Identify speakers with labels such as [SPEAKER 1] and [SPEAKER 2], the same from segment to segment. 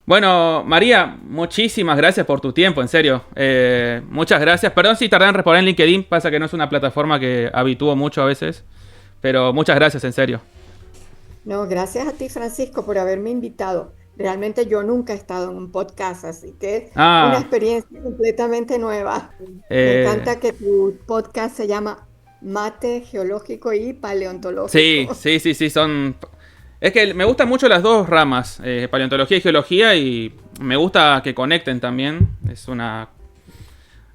[SPEAKER 1] Bueno, María, muchísimas gracias por tu tiempo, en serio. Muchas gracias. Perdón si tardé en responder en LinkedIn, pasa que no es una plataforma que habitúo mucho a veces, pero muchas gracias, en serio.
[SPEAKER 2] No, gracias a ti, Francisco, por haberme invitado. Realmente yo nunca he estado en un podcast, así que es una
[SPEAKER 1] Ah,
[SPEAKER 2] experiencia completamente nueva. Me
[SPEAKER 1] eh,
[SPEAKER 2] encanta que tu podcast se llama Mate Geológico y
[SPEAKER 1] sí,
[SPEAKER 2] Paleontológico.
[SPEAKER 1] sí, sí, sí, son... Es que me gustan mucho las dos ramas, paleontología y geología, y me gusta que conecten también. Es una...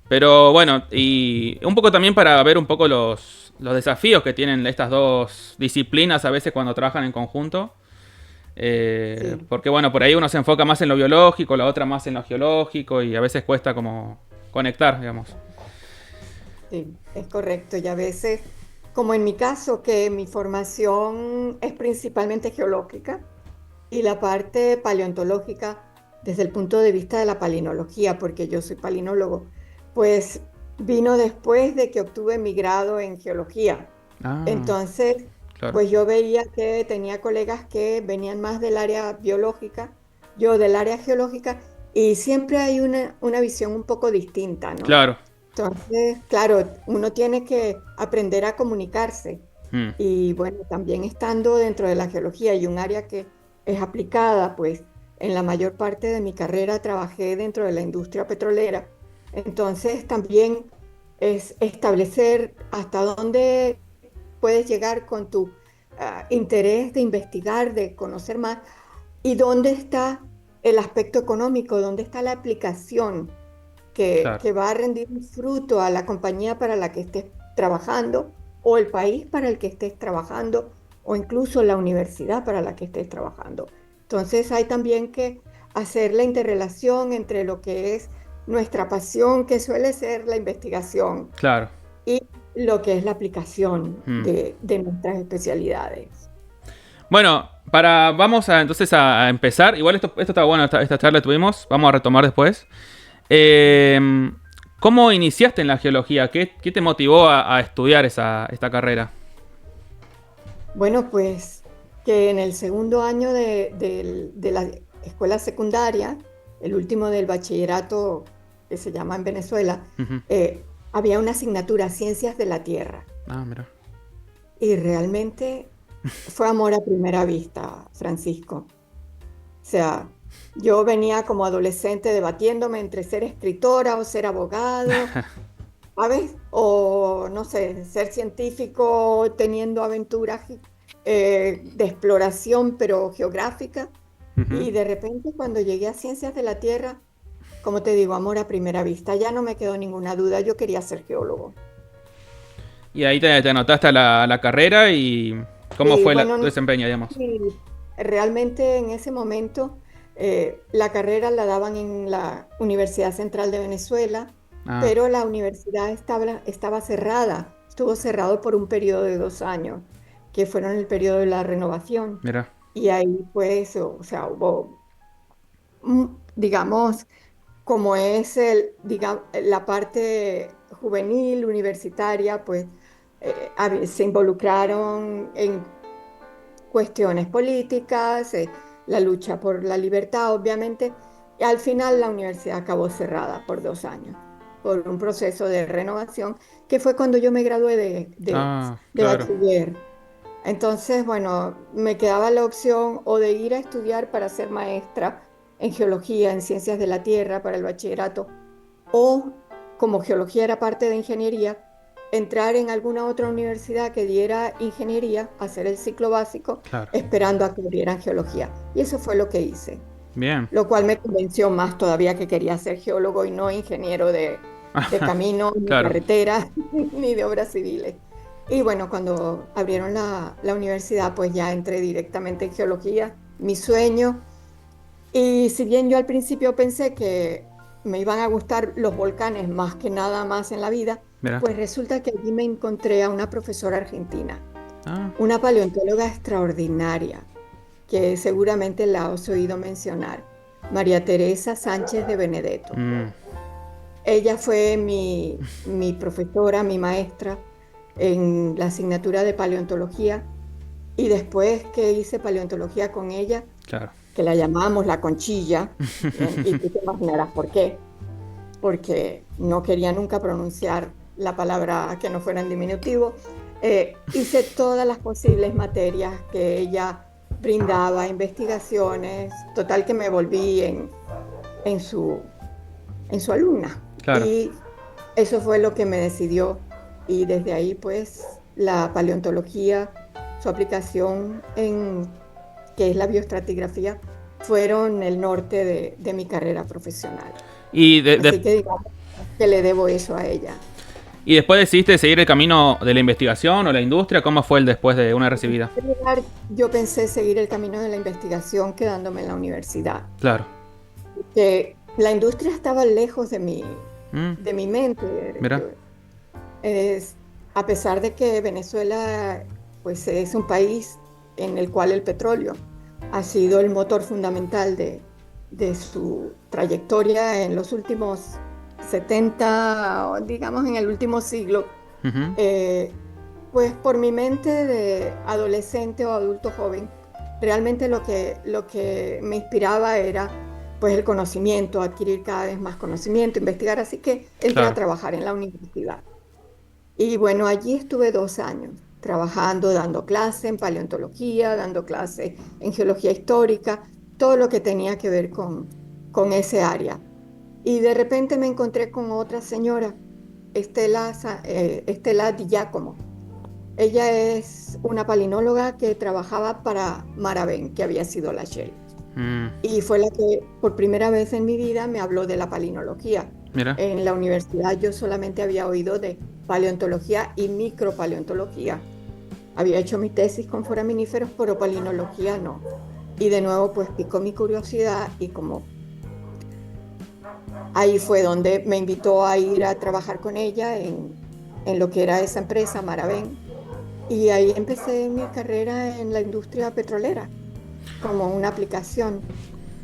[SPEAKER 1] Pero bueno, y un poco también para ver un poco los desafíos que tienen estas dos disciplinas a veces cuando trabajan en conjunto.
[SPEAKER 2] Sí,
[SPEAKER 1] Porque bueno, por ahí uno se enfoca más en lo biológico, la otra más en lo geológico y a veces cuesta como conectar, digamos.
[SPEAKER 2] sí, es correcto. Y a veces, como en mi caso, que mi formación es principalmente geológica y la parte paleontológica desde el punto de vista de la palinología, porque yo soy palinólogo, pues vino después de que obtuve mi grado en geología.
[SPEAKER 1] Ah,
[SPEAKER 2] Entonces,
[SPEAKER 1] claro.
[SPEAKER 2] pues yo veía que tenía colegas que venían más del área biológica, yo del área geológica, y siempre hay una visión un poco distinta, ¿no?
[SPEAKER 1] Claro.
[SPEAKER 2] Entonces, claro, uno tiene que aprender a comunicarse.
[SPEAKER 1] Mm,
[SPEAKER 2] Y bueno, también estando dentro de la geología y un área que es aplicada, pues en la mayor parte de mi carrera trabajé dentro de la industria petrolera. Entonces, también es establecer hasta dónde puedes llegar con tu interés de investigar, de conocer más, y dónde está el aspecto económico, dónde está la aplicación
[SPEAKER 1] claro.
[SPEAKER 2] que va a rendir un fruto a la compañía para la que estés trabajando o el país para el que estés trabajando o incluso la universidad para la que estés trabajando. Entonces hay también que hacer la interrelación entre lo que es nuestra pasión, que suele ser la investigación,
[SPEAKER 1] Claro.
[SPEAKER 2] y lo que es la aplicación
[SPEAKER 1] Mm.
[SPEAKER 2] de nuestras especialidades.
[SPEAKER 1] Bueno, vamos a entonces a empezar. Igual esto está bueno, esta charla que tuvimos. Vamos a retomar después. Eh, ¿Cómo iniciaste en la geología? ¿Qué te motivó a estudiar esta carrera?
[SPEAKER 2] Bueno, pues que en el segundo año de la escuela secundaria, el último del bachillerato que se llama en Venezuela,
[SPEAKER 1] Ujú.
[SPEAKER 2] había una asignatura, Ciencias de la Tierra.
[SPEAKER 1] Ah, mira.
[SPEAKER 2] Y realmente fue amor a primera vista, Francisco. O sea, yo venía como adolescente debatiéndome entre ser escritora o ser abogado, ¿sabes? O no sé, ser científico teniendo aventuras de exploración, pero geográfica.
[SPEAKER 1] Ujú.
[SPEAKER 2] Y de repente cuando llegué a Ciencias de la Tierra, como te digo, amor a primera vista, ya no me quedó ninguna duda, yo quería ser geólogo.
[SPEAKER 1] Y ahí te anotaste a la carrera y ¿cómo
[SPEAKER 2] Y
[SPEAKER 1] fue
[SPEAKER 2] bueno,
[SPEAKER 1] tu desempeño, digamos?
[SPEAKER 2] y realmente en ese momento la carrera la daban en la Universidad Central de Venezuela,
[SPEAKER 1] Ah,
[SPEAKER 2] pero la universidad estaba cerrada, estuvo cerrado por un periodo de 2 años, que fueron el periodo de la renovación.
[SPEAKER 1] mira.
[SPEAKER 2] Y ahí pues, o sea, hubo, digamos, como es la parte juvenil, universitaria, pues se involucraron en cuestiones políticas, la lucha por la libertad, obviamente, y al final la universidad acabó cerrada por 2 años, por un proceso de renovación, que fue cuando yo me gradué
[SPEAKER 1] Ah,
[SPEAKER 2] de
[SPEAKER 1] claro.
[SPEAKER 2] bachiller. Entonces, bueno, me quedaba la opción o de ir a estudiar para ser maestra en geología, en ciencias de la tierra, para el bachillerato, o como geología era parte de ingeniería, entrar en alguna otra universidad que diera ingeniería, hacer el ciclo básico,
[SPEAKER 1] Claro.
[SPEAKER 2] esperando a que abrieran geología. Y eso fue lo que hice,
[SPEAKER 1] Bien.
[SPEAKER 2] lo cual me convenció más todavía que quería ser geólogo y no ingeniero de caminos, ni
[SPEAKER 1] Claro.
[SPEAKER 2] carreteras, ni de obras civiles. Y bueno, cuando abrieron la universidad, pues ya entré directamente en geología, mi sueño. Y si bien yo al principio pensé que me iban a gustar los volcanes más que nada más en la vida,
[SPEAKER 1] Mira.
[SPEAKER 2] pues resulta que allí me encontré a una profesora argentina,
[SPEAKER 1] Ah,
[SPEAKER 2] una paleontóloga extraordinaria, que seguramente la has oído mencionar, María Teresa Sánchez de Benedetto.
[SPEAKER 1] mm,
[SPEAKER 2] Ella fue mi profesora, mi maestra en la asignatura de paleontología, y después que hice paleontología con ella,
[SPEAKER 1] claro.
[SPEAKER 2] que la llamábamos la Conchilla, y tú te imaginarás por qué, porque no quería nunca pronunciar la palabra que no fuera en diminutivo. Hice todas las posibles materias que ella brindaba, investigaciones, total que me volví en su, en su alumna.
[SPEAKER 1] Claro.
[SPEAKER 2] Y eso fue lo que me decidió. Y desde ahí, pues, la paleontología, su aplicación en, que es la bioestratigrafía, fueron el norte de mi carrera profesional.
[SPEAKER 1] Y,
[SPEAKER 2] Así que digamos que le debo eso a ella.
[SPEAKER 1] y después decidiste seguir el camino de la investigación o la industria. ¿Cómo fue el después de una recibida?
[SPEAKER 2] En primer lugar, yo pensé seguir el camino de la investigación quedándome en la universidad,
[SPEAKER 1] Claro.
[SPEAKER 2] que la industria estaba lejos
[SPEAKER 1] Mm,
[SPEAKER 2] de mi mente.
[SPEAKER 1] mira.
[SPEAKER 2] Es, a pesar de que Venezuela pues, es un país en el cual el petróleo ha sido el motor fundamental de su trayectoria en los últimos 70, o digamos en el último siglo,
[SPEAKER 1] Ujú.
[SPEAKER 2] eh, pues por mi mente de adolescente o adulto joven, realmente lo que me inspiraba era pues el conocimiento, adquirir cada vez más conocimiento, investigar, así que entré a
[SPEAKER 1] Claro.
[SPEAKER 2] trabajar en la universidad. Y bueno, allí estuve 2 años trabajando, dando clase en paleontología, dando clase en geología histórica, todo lo que tenía que ver con ese área. Y de repente me encontré con otra señora, Estela Di Giacomo. Ella es una palinóloga que trabajaba para Maravén, que había sido la Shell.
[SPEAKER 1] Mm,
[SPEAKER 2] Y fue la que por primera vez en mi vida me habló de la palinología.
[SPEAKER 1] mira.
[SPEAKER 2] En la universidad yo solamente había oído de paleontología y micropaleontología. Había hecho mi tesis con foraminíferos, pero palinología no. Y de nuevo pues picó mi curiosidad y como ahí fue donde me invitó a ir a trabajar con ella en lo que era esa empresa, Maravén. Y ahí empecé mi carrera en la industria petrolera como una aplicación.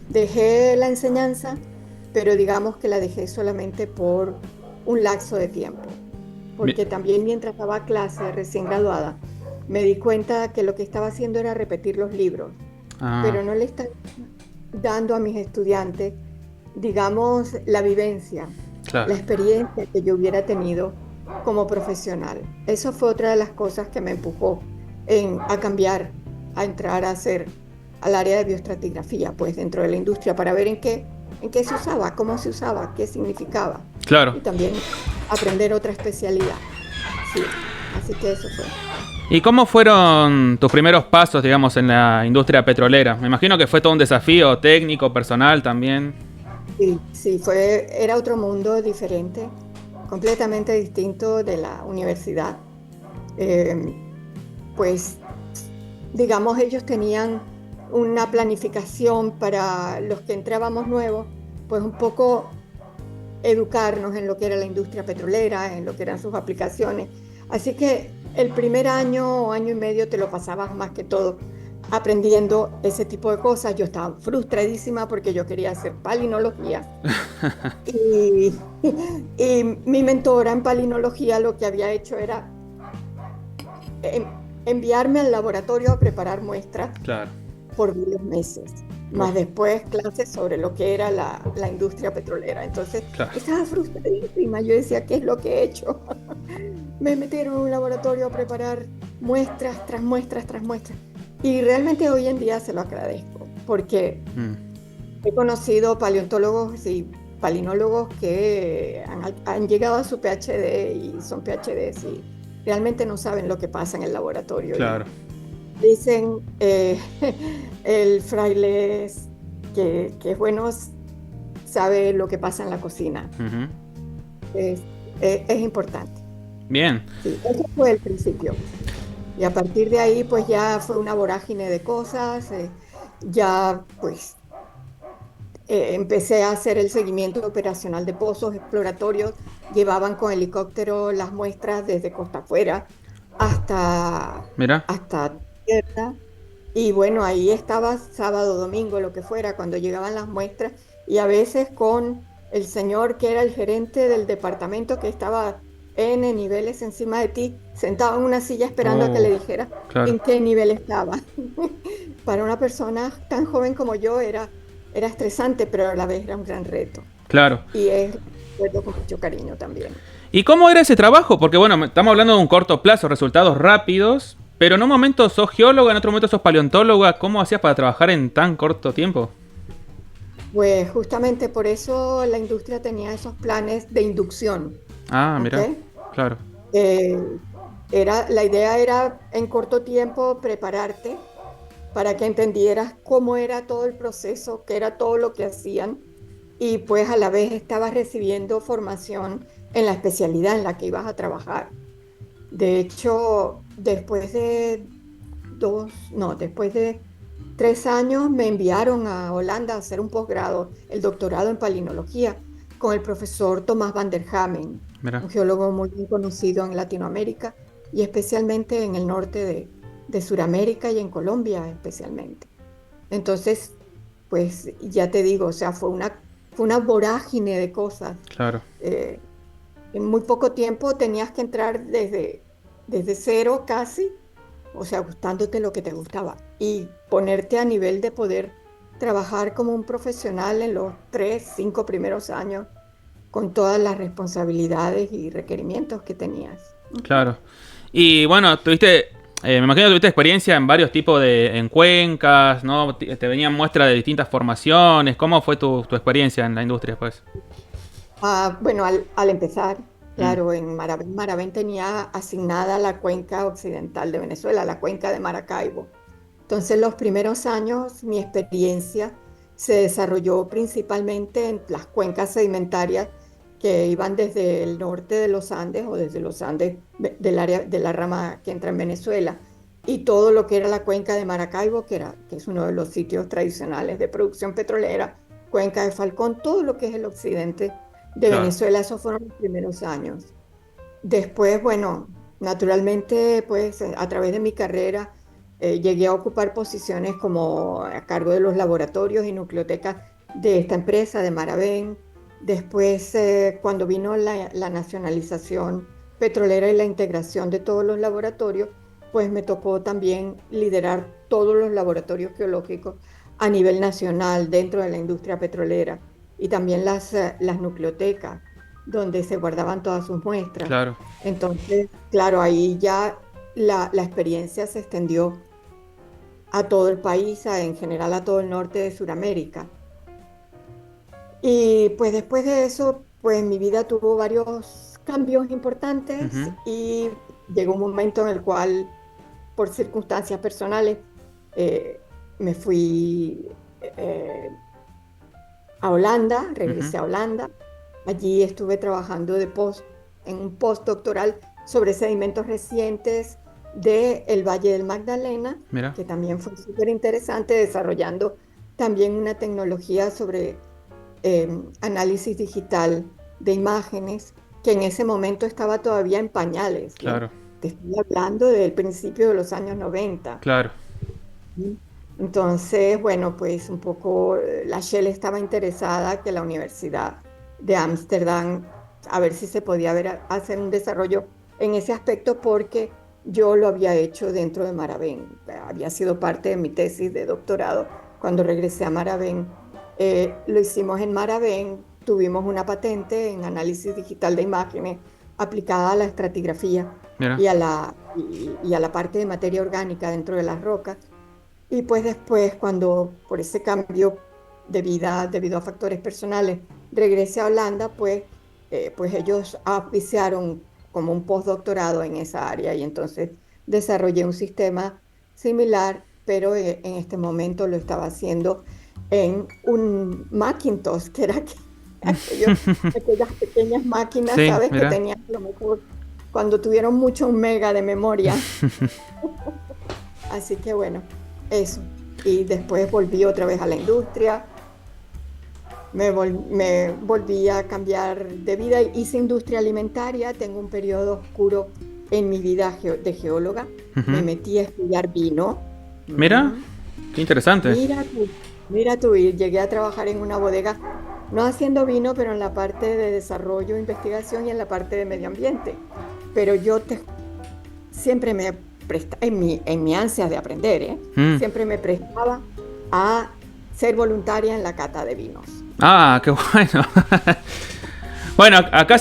[SPEAKER 2] Dejé la enseñanza, pero digamos que la dejé solamente por un lapso de tiempo,
[SPEAKER 1] Mi-
[SPEAKER 2] porque también mientras daba clase recién graduada, me di cuenta que lo que estaba haciendo era repetir los libros,
[SPEAKER 1] Ah,
[SPEAKER 2] pero no le estaba dando a mis estudiantes, digamos, la vivencia,
[SPEAKER 1] claro.
[SPEAKER 2] la experiencia que yo hubiera tenido como profesional. Eso fue otra de las cosas que me empujó a cambiar, a entrar a hacer al área de bioestratigrafía, pues dentro de la industria, para ver en qué se usaba, cómo se usaba, qué significaba,
[SPEAKER 1] Claro.
[SPEAKER 2] y también aprender otra especialidad. Sí, así que eso fue.
[SPEAKER 1] ¿Y cómo fueron tus primeros pasos, digamos, en la industria petrolera? Me imagino que fue todo un desafío técnico, personal también.
[SPEAKER 2] Sí, sí, era otro mundo diferente, completamente distinto de la universidad. Eh, pues, digamos, ellos tenían una planificación para los que entrábamos nuevos, pues un poco educarnos en lo que era la industria petrolera, en lo que eran sus aplicaciones. Así que el primer año o año y medio te lo pasabas más que todo aprendiendo ese tipo de cosas. Yo estaba frustradísima porque yo quería hacer palinología y, y mi mentora en palinología lo que había hecho era enviarme al laboratorio a preparar muestras
[SPEAKER 1] Claro.
[SPEAKER 2] por varios meses,
[SPEAKER 1] Uf,
[SPEAKER 2] más después clases sobre lo que era la industria petrolera. Entonces
[SPEAKER 1] claro.
[SPEAKER 2] estaba frustradísima, yo decía, ¿qué es lo que he hecho? Me metieron en un laboratorio a preparar muestras tras muestras tras muestras. Y realmente hoy en día se lo agradezco, porque
[SPEAKER 1] Mm,
[SPEAKER 2] he conocido paleontólogos y palinólogos que han llegado a su PhD y son PhDs y realmente no saben lo que pasa en el laboratorio. Y
[SPEAKER 1] claro.
[SPEAKER 2] dicen, el fraile que es bueno, sabe lo que pasa en la cocina.
[SPEAKER 1] Ujú.
[SPEAKER 2] Es, es importante.
[SPEAKER 1] Bien.
[SPEAKER 2] Sí, ese fue el principio. Y a partir de ahí, pues ya fue una vorágine de cosas. Ya, pues, empecé a hacer el seguimiento operacional de pozos exploratorios. Llevaban con helicóptero las muestras desde costa afuera hasta,
[SPEAKER 1] Mira.
[SPEAKER 2] hasta tierra. Y bueno, ahí estaba sábado, domingo, lo que fuera, cuando llegaban las muestras. Y a veces con el señor que era el gerente del departamento que estaba N niveles encima de ti, sentado en una silla esperando a que le
[SPEAKER 1] Oh,
[SPEAKER 2] dijera
[SPEAKER 1] claro,
[SPEAKER 2] en qué nivel estaba. Para una persona tan joven como yo era estresante, pero a la vez era un gran reto.
[SPEAKER 1] claro.
[SPEAKER 2] Y es recuerdo con mucho cariño también.
[SPEAKER 1] ¿Y cómo era ese trabajo? Porque bueno, estamos hablando de un corto plazo, resultados rápidos, pero en un momento sos geóloga, en otro momento sos paleontóloga. ¿Cómo hacías para trabajar en tan corto tiempo?
[SPEAKER 2] Pues justamente por eso la industria tenía esos planes de inducción,
[SPEAKER 1] Ah,
[SPEAKER 2] ¿ok?
[SPEAKER 1] mira, claro,
[SPEAKER 2] Eh, la idea era en corto tiempo prepararte para que entendieras cómo era todo el proceso, qué era todo lo que hacían y pues a la vez estabas recibiendo formación en la especialidad en la que ibas a trabajar. De hecho, después de 3 años me enviaron a Holanda a hacer un posgrado, el doctorado en palinología, con el profesor Tomás van der Hamen,
[SPEAKER 1] mira,
[SPEAKER 2] un geólogo muy bien conocido en Latinoamérica y especialmente en el norte de Sudamérica y en Colombia especialmente. Entonces, pues ya te digo, o sea, fue una vorágine de cosas.
[SPEAKER 1] claro,
[SPEAKER 2] Eh, en muy poco tiempo tenías que entrar desde cero casi, o sea, gustándote lo que te gustaba y ponerte a nivel de poder trabajar como un profesional en los 3, 5 primeros años con todas las responsabilidades y requerimientos que tenías. Ujú.
[SPEAKER 1] claro. Y bueno, me imagino que tuviste experiencia en varios tipos en cuencas, ¿no? Te venían muestras de distintas formaciones. ¿Cómo fue tu experiencia en la industria, pues?
[SPEAKER 2] Bueno, al empezar,
[SPEAKER 1] Mm,
[SPEAKER 2] claro, en Maravén, Maravén tenía asignada la cuenca occidental de Venezuela, la cuenca de Maracaibo. Entonces, los primeros años, mi experiencia se desarrolló principalmente en las cuencas sedimentarias que iban desde el norte de los Andes o desde los Andes del área de la rama que entra en Venezuela y todo lo que era la cuenca de Maracaibo, que es uno de los sitios tradicionales de producción petrolera, cuenca de Falcón, todo lo que es el occidente de
[SPEAKER 1] claro.
[SPEAKER 2] Venezuela, esos fueron los primeros años. Después, bueno, naturalmente, pues a través de mi carrera llegué a ocupar posiciones como a cargo de los laboratorios y nucleotecas de esta empresa, de Maravén. Después, cuando vino la nacionalización petrolera y la integración de todos los laboratorios, pues me tocó también liderar todos los laboratorios geológicos a nivel nacional dentro de la industria petrolera y también las nucleotecas donde se guardaban todas sus muestras.
[SPEAKER 1] Claro,
[SPEAKER 2] Entonces, claro, ahí ya la experiencia se extendió a todo el país, en general a todo el norte de Sudamérica. Y pues después de eso, pues mi vida tuvo varios cambios importantes
[SPEAKER 1] ujú,
[SPEAKER 2] y llegó un momento en el cual, por circunstancias personales, eh, me fui a Holanda,
[SPEAKER 1] ujú.
[SPEAKER 2] regresé a Holanda. Allí estuve trabajando en un postdoctoral sobre sedimentos recientes del Valle del Magdalena,
[SPEAKER 1] Mira,
[SPEAKER 2] que también fue súper interesante, desarrollando también una tecnología sobre análisis digital de imágenes, que en ese momento estaba todavía en pañales, ¿ves?
[SPEAKER 1] claro,
[SPEAKER 2] Te estoy hablando del principio de los años 90.
[SPEAKER 1] claro,
[SPEAKER 2] ¿Sí? Entonces, bueno, pues un poco la Shell estaba interesada que la Universidad de Ámsterdam, a ver si se podía hacer un desarrollo en ese aspecto porque yo lo había hecho dentro de Maravén. Había sido parte de mi tesis de doctorado cuando regresé a Maravén. Lo hicimos en Maravén, tuvimos una patente en análisis digital de imágenes aplicada a la estratigrafía
[SPEAKER 1] mira,
[SPEAKER 2] y a la parte de materia orgánica dentro de las rocas. Y pues después, cuando por ese cambio de vida, debido a factores personales, regresé a Holanda, pues ellos oficiaron como un postdoctorado en esa área y entonces desarrollé un sistema similar, pero en este momento lo estaba haciendo en un Macintosh, que era aquellas pequeñas máquinas,
[SPEAKER 1] sí,
[SPEAKER 2] ¿sabes? Que
[SPEAKER 1] mira,
[SPEAKER 2] tenían a lo mejor cuando tuvieron mucho un mega de memoria. Así que bueno, eso. Y después volví otra vez a la industria, me volví a cambiar de vida, hice industria alimentaria, tengo un periodo oscuro en mi vida de geóloga, me
[SPEAKER 1] ujú.
[SPEAKER 2] metí a estudiar vino.
[SPEAKER 1] Mira,
[SPEAKER 2] Ujú.
[SPEAKER 1] qué interesante.
[SPEAKER 2] Mira tú, y llegué a trabajar en una bodega no haciendo vino, pero en la parte de desarrollo, investigación y en la parte de medio ambiente. Pero siempre me prestaba, en mi ansia de aprender, ¿eh?
[SPEAKER 1] Mm.
[SPEAKER 2] Siempre me prestaba a ser voluntaria en la cata de vinos.
[SPEAKER 1] Ah, qué bueno. Bueno, acá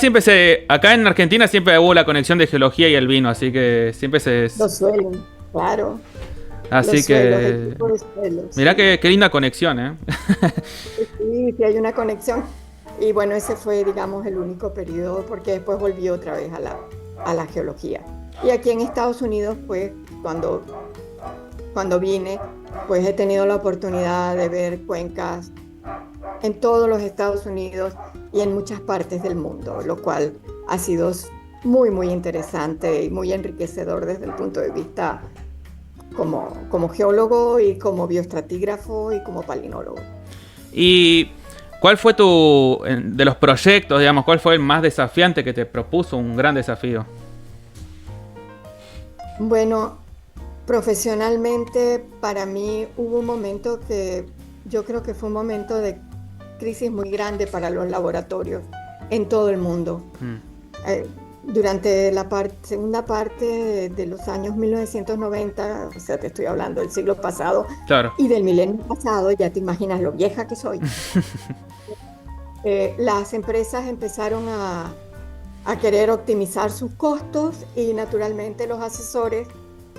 [SPEAKER 1] en Argentina siempre hubo la conexión de geología y el vino, así que siempre
[SPEAKER 2] Los suelos, claro, los
[SPEAKER 1] así
[SPEAKER 2] suelos, el
[SPEAKER 1] que,
[SPEAKER 2] tipo de suelos,
[SPEAKER 1] mirá
[SPEAKER 2] sí.
[SPEAKER 1] qué linda conexión, ¿eh?
[SPEAKER 2] Sí, sí hay una conexión. Y bueno, ese fue, digamos, el único periodo, porque después volví otra vez a la geología. Y aquí en Estados Unidos, pues, cuando vine, pues he tenido la oportunidad de ver cuencas en todos los Estados Unidos y en muchas partes del mundo, lo cual ha sido muy, muy interesante y muy enriquecedor desde el punto de vista como geólogo y como bioestratígrafo y como palinólogo.
[SPEAKER 1] ¿Y cuál fue de los proyectos, digamos, cuál fue el más desafiante que te propuso, un gran desafío?
[SPEAKER 2] Bueno, profesionalmente para mí hubo un momento que yo creo que fue un momento de crisis muy grande para los laboratorios en todo el mundo.
[SPEAKER 1] Mm,
[SPEAKER 2] Durante la segunda parte de los años 1990, o sea, te estoy hablando del siglo pasado
[SPEAKER 1] claro.
[SPEAKER 2] y del milenio pasado, ya te imaginas lo vieja que soy, las empresas empezaron a querer optimizar sus costos y naturalmente los asesores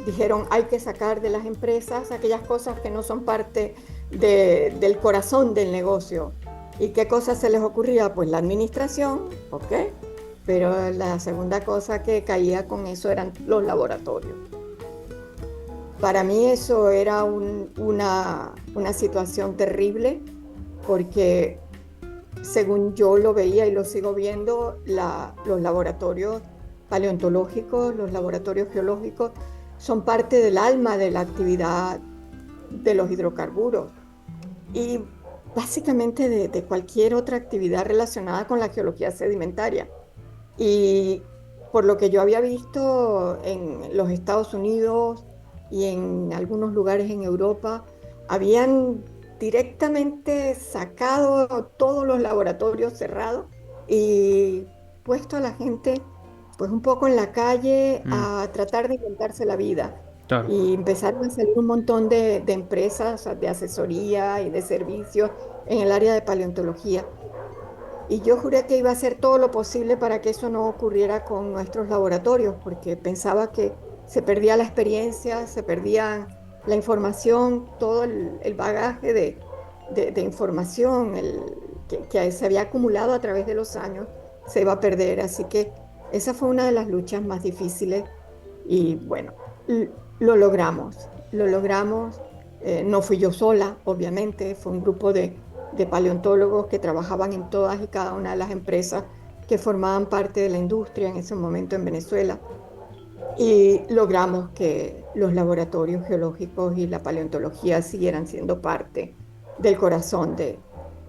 [SPEAKER 2] dijeron hay que sacar de las empresas aquellas cosas que no son parte del corazón del negocio. ¿Y qué cosas se les ocurría? Pues la administración, ¿ok? Pero la segunda cosa que caía con eso eran los laboratorios. Para mí eso era una situación terrible porque según yo lo veía y lo sigo viendo, los laboratorios paleontológicos, los laboratorios geológicos, son parte del alma de la actividad de los hidrocarburos y básicamente de cualquier otra actividad relacionada con la geología sedimentaria. Y por lo que yo había visto en los Estados Unidos y en algunos lugares en Europa, habían directamente sacado todos los laboratorios cerrados y puesto a la gente pues un poco en la calle
[SPEAKER 1] mm,
[SPEAKER 2] a tratar de inventarse la vida.
[SPEAKER 1] claro.
[SPEAKER 2] Y empezaron a salir un montón de empresas de asesoría y de servicios en el área de paleontología. Y yo juré que iba a hacer todo lo posible para que eso no ocurriera con nuestros laboratorios, porque pensaba que se perdía la experiencia, se perdía la información, todo el bagaje de información que se había acumulado a través de los años, se iba a perder. Así que esa fue una de las luchas más difíciles y bueno, lo logramos, lo logramos. No fui yo sola, obviamente, fue un grupo de paleontólogos que trabajaban en todas y cada una de las empresas que formaban parte de la industria en ese momento en Venezuela y logramos que los laboratorios geológicos y la paleontología siguieran siendo parte del corazón de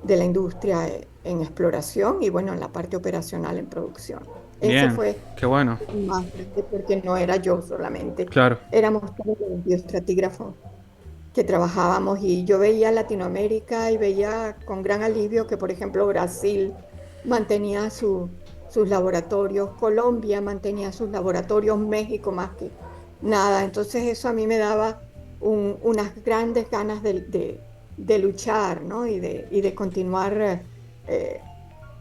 [SPEAKER 2] la industria en exploración y bueno, en la parte operacional en producción. Ese
[SPEAKER 1] Bien,
[SPEAKER 2] fue
[SPEAKER 1] qué bueno.
[SPEAKER 2] más grande porque no era yo solamente,
[SPEAKER 1] Claro.
[SPEAKER 2] éramos todos los bioestratígrafos que trabajábamos y yo veía Latinoamérica y veía con gran alivio que, por ejemplo, Brasil mantenía sus laboratorios, Colombia mantenía sus laboratorios, México más que nada. Entonces eso a mí me daba unas grandes ganas de luchar, ¿no? Y de continuar eh,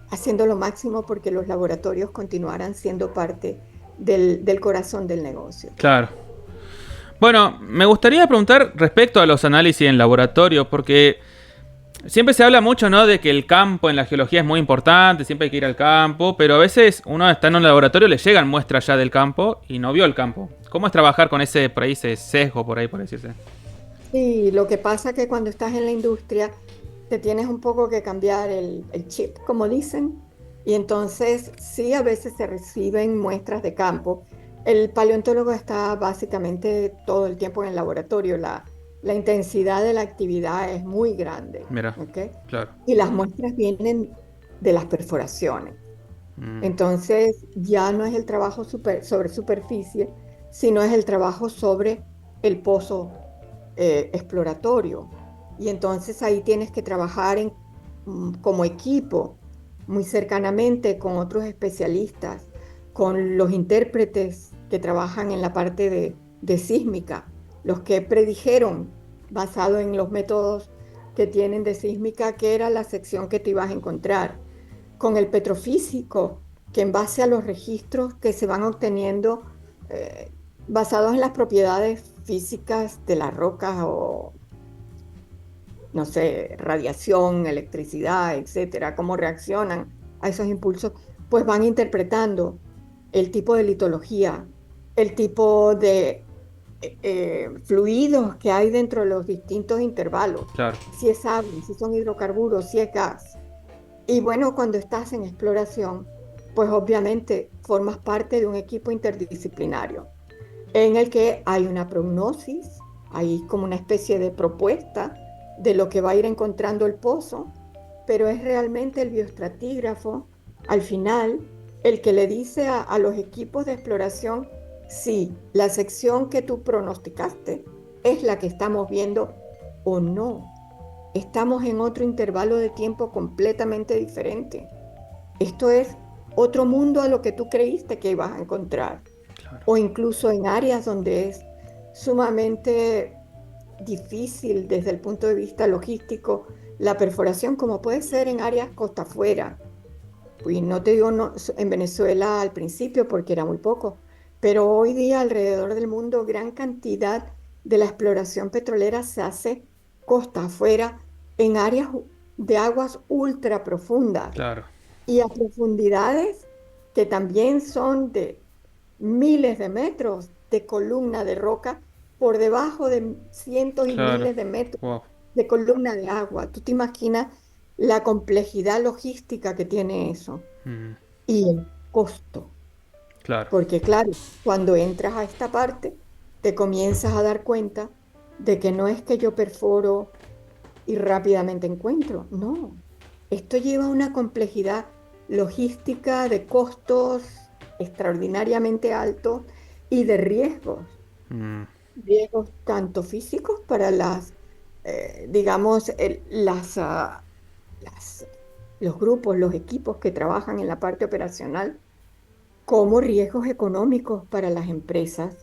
[SPEAKER 2] haciendo lo máximo porque los laboratorios continuaran siendo parte del corazón del negocio.
[SPEAKER 1] Claro. Bueno, me gustaría preguntar respecto a los análisis en laboratorio, porque siempre se habla mucho, ¿no? De que el campo en la geología es muy importante, siempre hay que ir al campo, pero a veces uno está en un laboratorio, le llegan muestras ya del campo y no vio el campo. ¿Cómo es trabajar con por ahí, ese sesgo, por ahí, por decirse?
[SPEAKER 2] Sí, lo que pasa es que cuando estás en la industria te tienes un poco que cambiar el chip, como dicen, y entonces sí, a veces se reciben muestras de campo. El paleontólogo está básicamente todo el tiempo en el laboratorio, la intensidad de la actividad es muy grande,
[SPEAKER 1] Mira,
[SPEAKER 2] ¿ok?
[SPEAKER 1] claro.
[SPEAKER 2] Y las muestras vienen de las perforaciones.
[SPEAKER 1] Mm,
[SPEAKER 2] Entonces ya no es el trabajo sobre superficie, sino es el trabajo sobre el pozo exploratorio. Y entonces ahí tienes que trabajar como equipo, muy cercanamente con otros especialistas, con los intérpretes que trabajan en la parte de sísmica, los que predijeron, basado en los métodos que tienen de sísmica, que era la sección que te ibas a encontrar, con el petrofísico, que en base a los registros que se van obteniendo, basados en las propiedades físicas de las rocas o no sé, radiación, electricidad, etcétera, cómo reaccionan a esos impulsos, pues van interpretando el tipo de litología, el tipo de fluidos que hay dentro de los distintos intervalos,
[SPEAKER 1] Claro.
[SPEAKER 2] si es agua, si son hidrocarburos, si es gas. Y bueno, cuando estás en exploración, pues obviamente formas parte de un equipo interdisciplinario en el que hay una prognosis, hay como una especie de propuesta de lo que va a ir encontrando el pozo, pero es realmente el bioestratígrafo al final el que le dice a los equipos de exploración si la sección que tú pronosticaste es la que estamos viendo o no. Estamos en otro intervalo de tiempo completamente diferente. Esto es otro mundo a lo que tú creíste que ibas a encontrar
[SPEAKER 1] Claro.
[SPEAKER 2] o incluso en áreas donde es sumamente difícil desde el punto de vista logístico la perforación, como puede ser en áreas costa afuera. Pues no te digo en Venezuela al principio porque era muy poco, pero hoy día alrededor del mundo gran cantidad de la exploración petrolera se hace costa afuera en áreas de aguas ultra profundas
[SPEAKER 1] Claro.
[SPEAKER 2] y a profundidades que también son de miles de metros de columna de roca por debajo de cientos y
[SPEAKER 1] Claro.
[SPEAKER 2] miles de metros
[SPEAKER 1] Wow.
[SPEAKER 2] de columna de agua. ¿Tú te imaginas la complejidad logística que tiene eso?
[SPEAKER 1] Mm,
[SPEAKER 2] Y el costo,
[SPEAKER 1] claro.
[SPEAKER 2] porque claro, cuando entras a esta parte, te comienzas a dar cuenta de que no es que yo perforo y rápidamente encuentro, no. Esto lleva una complejidad logística de costos extraordinariamente altos y de riesgos,
[SPEAKER 1] Mm,
[SPEAKER 2] riesgos tanto físicos para digamos, las- los grupos, los equipos que trabajan en la parte operacional, como riesgos económicos para las empresas,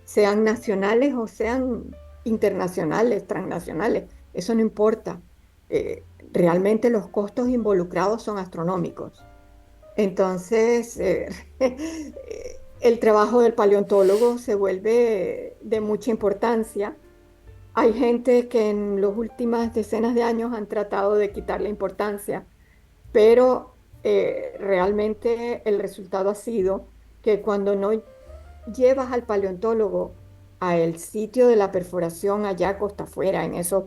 [SPEAKER 2] sean nacionales o sean internacionales, transnacionales. Eso no importa. Realmente los costos involucrados son astronómicos. Entonces, el trabajo del paleontólogo se vuelve de mucha importancia. Hay gente que en las últimas decenas de años han tratado de quitarle importancia, pero realmente el resultado ha sido que cuando no llevas al paleontólogo a el sitio de la perforación allá costa afuera, en esos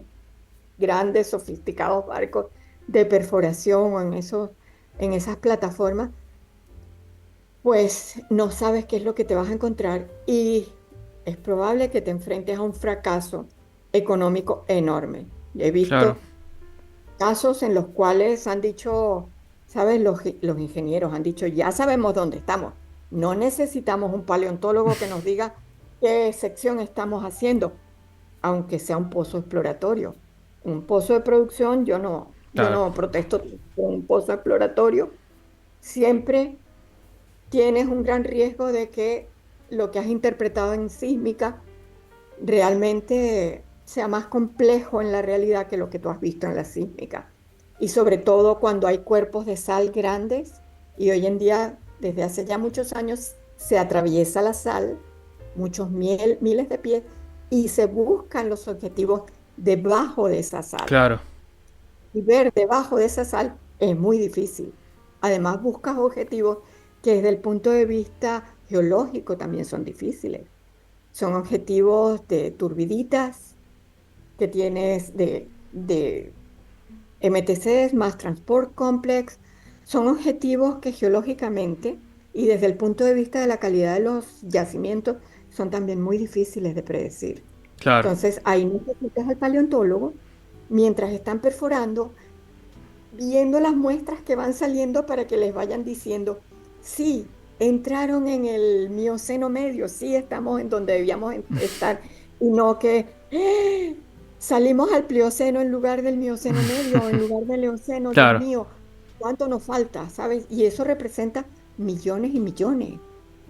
[SPEAKER 2] grandes, sofisticados barcos de perforación o en esas plataformas, pues no sabes qué es lo que te vas a encontrar y es probable que te enfrentes a un fracaso económico enorme. He
[SPEAKER 1] claro.
[SPEAKER 2] visto casos en los cuales han dicho, ¿sabes? Los ingenieros han dicho, ya sabemos dónde estamos. No necesitamos un paleontólogo que nos diga qué sección estamos haciendo, aunque sea un pozo exploratorio. Un pozo de producción, yo
[SPEAKER 1] Claro.
[SPEAKER 2] no protesto por un pozo exploratorio. Siempre tienes un gran riesgo de que lo que has interpretado en sísmica realmente sea más complejo en la realidad que lo que tú has visto en la sísmica. Y sobre todo cuando hay cuerpos de sal grandes y hoy en día, desde hace ya muchos años, se atraviesa la sal, miles de pies, y se buscan los objetivos debajo de esa sal.
[SPEAKER 1] Claro.
[SPEAKER 2] Y ver debajo de esa sal es muy difícil. Además, buscas objetivos que desde el punto de vista geológico también son difíciles. Son objetivos de turbiditas que tienes de MTCs más Transport Complex. Son objetivos que geológicamente y desde el punto de vista de la calidad de los yacimientos son también muy difíciles de predecir.
[SPEAKER 1] Claro.
[SPEAKER 2] Entonces, ahí necesitas al paleontólogo mientras están perforando viendo las muestras que van saliendo para que les vayan diciendo, sí, entraron en el Mioceno medio, sí, estamos en donde debíamos estar, y no que, ¡eh! Salimos al Plioceno en lugar del Mioceno medio, en lugar del Eoceno, Dios
[SPEAKER 1] Claro.
[SPEAKER 2] mío, ¿cuánto nos falta? ¿Sabes? Y eso representa millones y millones.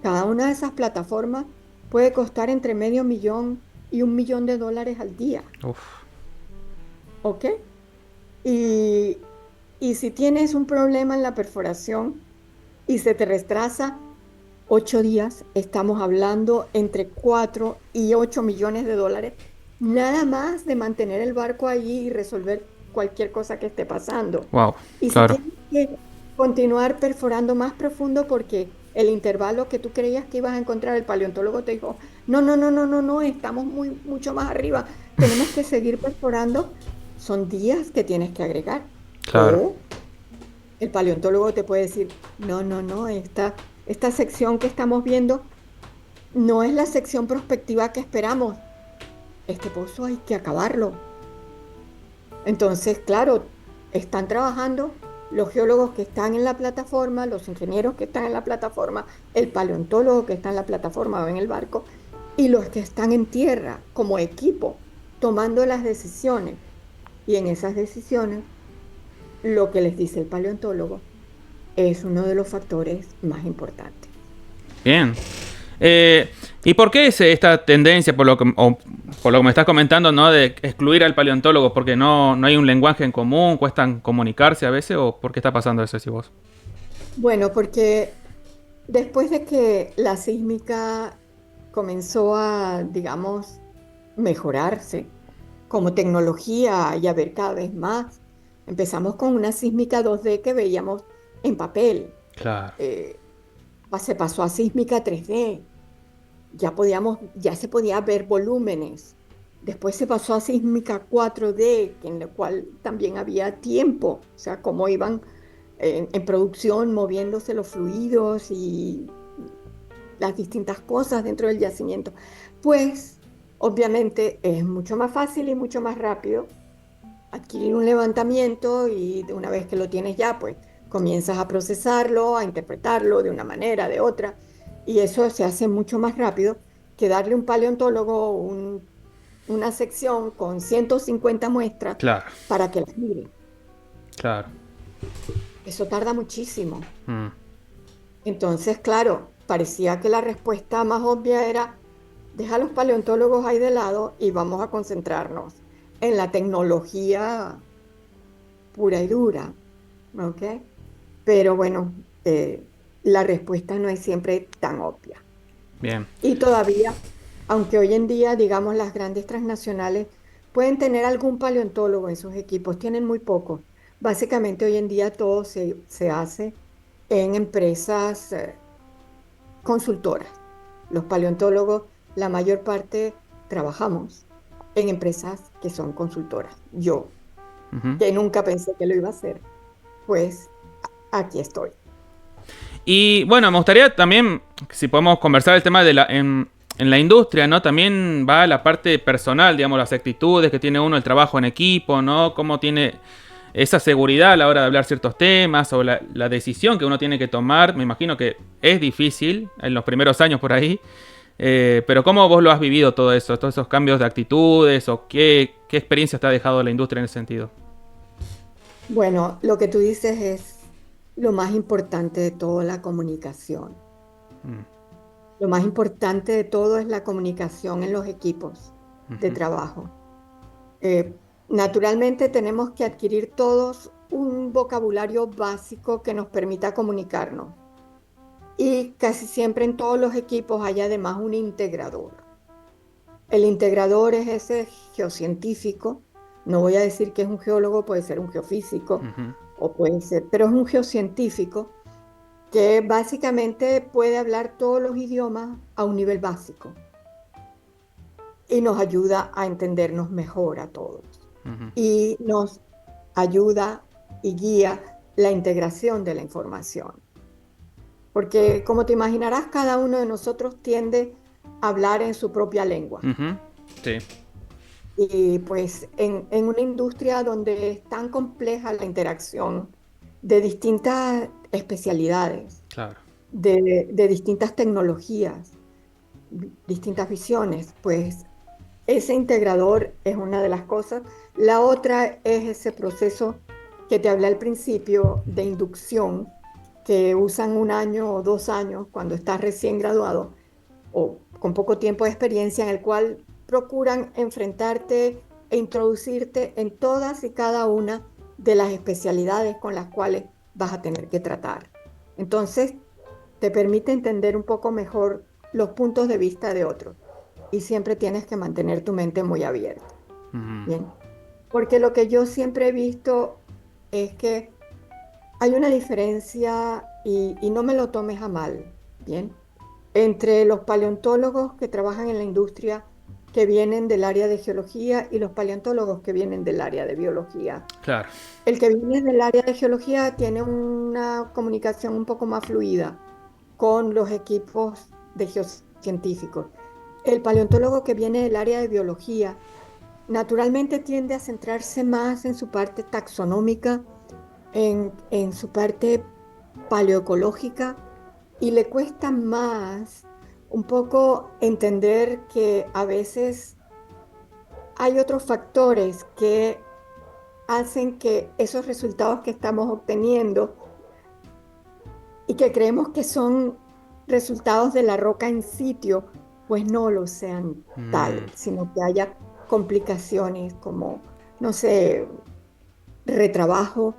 [SPEAKER 2] Cada una de esas plataformas puede costar entre medio millón y $1 millón al día,
[SPEAKER 1] Uf.
[SPEAKER 2] ¿ok? Y, y si tienes un problema en la perforación y se te retrasa 8 días, estamos hablando entre 4 y 8 millones de dólares, nada más de mantener el barco allí y resolver cualquier cosa que esté pasando.
[SPEAKER 1] Wow.
[SPEAKER 2] Y si
[SPEAKER 1] Claro.
[SPEAKER 2] tienes que continuar perforando más profundo porque el intervalo que tú creías que ibas a encontrar, el paleontólogo te dijo, no, no, no, no, no, no, estamos mucho más arriba, tenemos que seguir perforando, son días que tienes que agregar.
[SPEAKER 1] Claro.
[SPEAKER 2] O el paleontólogo te puede decir, no, no, no, esta sección que estamos viendo no es la sección prospectiva que esperamos. Este pozo hay que acabarlo. Entonces, claro, están trabajando los geólogos que están en la plataforma, los ingenieros que están en la plataforma, el paleontólogo que está en la plataforma o en el barco, y los que están en tierra como equipo, tomando las decisiones. Y en esas decisiones, lo que les dice el paleontólogo es uno de los factores más importantes.
[SPEAKER 1] Bien. ¿Y por qué es esta tendencia, por lo que me estás comentando, ¿no? De excluir al paleontólogo? ¿Porque no hay un lenguaje en común? ¿Cuestan comunicarse a veces? ¿O por qué está pasando eso, si vos?
[SPEAKER 2] Bueno, porque después de que la sísmica comenzó a, digamos, mejorarse como tecnología y a ver cada vez más, empezamos con una sísmica 2D que veíamos en papel.
[SPEAKER 1] Claro.
[SPEAKER 2] eh, Se pasó a sísmica 3D. Ya se podía ver volúmenes. Después se pasó a sísmica 4D, en la cual también había tiempo, o sea, cómo iban en producción moviéndose los fluidos y las distintas cosas dentro del yacimiento. Pues obviamente es mucho más fácil y mucho más rápido adquirir un levantamiento y de una vez que lo tienes ya, pues comienzas a procesarlo, a interpretarlo de una manera, de otra, y eso se hace mucho más rápido que darle a un paleontólogo una sección con 150 muestras
[SPEAKER 1] Claro.
[SPEAKER 2] para que las mire.
[SPEAKER 1] Claro.
[SPEAKER 2] Eso tarda muchísimo.
[SPEAKER 1] Mm.
[SPEAKER 2] Entonces, claro, parecía que la respuesta más obvia era, deja a los paleontólogos ahí de lado y vamos a concentrarnos en la tecnología pura y dura, ¿ok? Pero bueno, la respuesta no es siempre tan obvia.
[SPEAKER 1] Bien.
[SPEAKER 2] Y todavía, aunque hoy en día, digamos, las grandes transnacionales pueden tener algún paleontólogo en sus equipos, tienen muy pocos. Básicamente hoy en día todo se hace en empresas consultoras. Los paleontólogos, la mayor parte, trabajamos en empresas que son consultoras. Yo,
[SPEAKER 1] Ujú.
[SPEAKER 2] que nunca pensé que lo iba a hacer, pues aquí estoy.
[SPEAKER 1] Y bueno, me gustaría también, si podemos conversar el tema en la industria, ¿no? También va la parte personal, digamos, las actitudes que tiene uno, el trabajo en equipo, ¿no? Cómo tiene esa seguridad a la hora de hablar ciertos temas o la decisión que uno tiene que tomar. Me imagino que es difícil en los primeros años por ahí. Pero ¿cómo vos lo has vivido todo eso? Todos esos cambios de actitudes o qué experiencia te ha dejado la industria en ese sentido.
[SPEAKER 2] Bueno, lo que tú dices es lo más importante de todo, la comunicación.
[SPEAKER 1] Mm.
[SPEAKER 2] Lo más importante de todo es la comunicación en los equipos de
[SPEAKER 1] Ujú.
[SPEAKER 2] trabajo. Naturalmente tenemos que adquirir todos un vocabulario básico que nos permita comunicarnos. Y casi siempre en todos los equipos hay además un integrador. El integrador es ese geocientífico, no voy a decir que es un geólogo, puede ser un geofísico
[SPEAKER 1] Ujú.
[SPEAKER 2] o puede ser, pero es un geocientífico que básicamente puede hablar todos los idiomas a un nivel básico y nos ayuda a entendernos mejor a todos.
[SPEAKER 1] Ujú.
[SPEAKER 2] Y nos ayuda y guía la integración de la información. Porque como te imaginarás, cada uno de nosotros tiende a hablar en su propia lengua.
[SPEAKER 1] Ujú. Sí,
[SPEAKER 2] Y pues en una industria donde es tan compleja la interacción de distintas especialidades,
[SPEAKER 1] claro.
[SPEAKER 2] de distintas tecnologías, distintas visiones, pues ese integrador es una de las cosas. La otra es ese proceso que te hablé al principio de inducción, que usan 1 año o 2 años cuando estás recién graduado o con poco tiempo de experiencia, en el cual procuran enfrentarte e introducirte en todas y cada una de las especialidades con las cuales vas a tener que tratar. Entonces, te permite entender un poco mejor los puntos de vista de otros y siempre tienes que mantener tu mente muy abierta.
[SPEAKER 1] Ujú.
[SPEAKER 2] Bien, porque lo que yo siempre he visto es que hay una diferencia y no me lo tomes a mal, bien, entre los paleontólogos que trabajan en la industria que vienen del área de geología y los paleontólogos que vienen del área de biología.
[SPEAKER 1] Claro,
[SPEAKER 2] El que viene del área de geología tiene una comunicación un poco más fluida con los equipos de geocientíficos. El paleontólogo que viene del área de biología naturalmente tiende a centrarse más en su parte taxonómica, en su parte paleoecológica y le cuesta más un poco entender que a veces hay otros factores que hacen que esos resultados que estamos obteniendo y que creemos que son resultados de la roca en sitio, pues no lo sean
[SPEAKER 1] mm,
[SPEAKER 2] tal, sino que haya complicaciones como, no sé, retrabajo,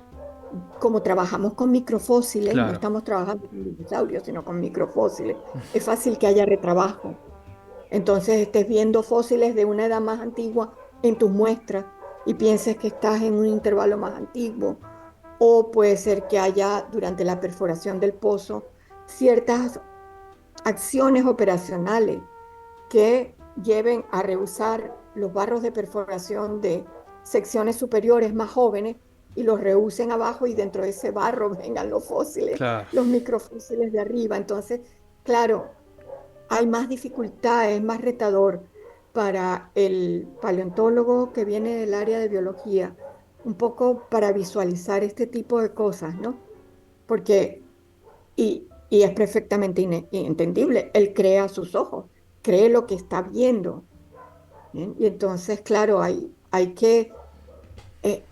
[SPEAKER 2] como trabajamos con microfósiles, no
[SPEAKER 1] claro,
[SPEAKER 2] estamos trabajando con dinosaurios, sino con microfósiles, es fácil que haya retrabajo. Entonces estés viendo fósiles de una edad más antigua en tus muestras y pienses que estás en un intervalo más antiguo. O puede ser que haya durante la perforación del pozo ciertas acciones operacionales que lleven a rehusar los barros de perforación de secciones superiores más jóvenes y los rehúsen abajo y dentro de ese barro vengan los fósiles,
[SPEAKER 1] claro.
[SPEAKER 2] los microfósiles de arriba. Entonces, claro, hay más dificultad, es más retador para el paleontólogo que viene del área de biología, un poco para visualizar este tipo de cosas, ¿no? Porque, y es perfectamente entendible, él cree a sus ojos, cree lo que está viendo, ¿bien? Y entonces, claro, hay que, eh,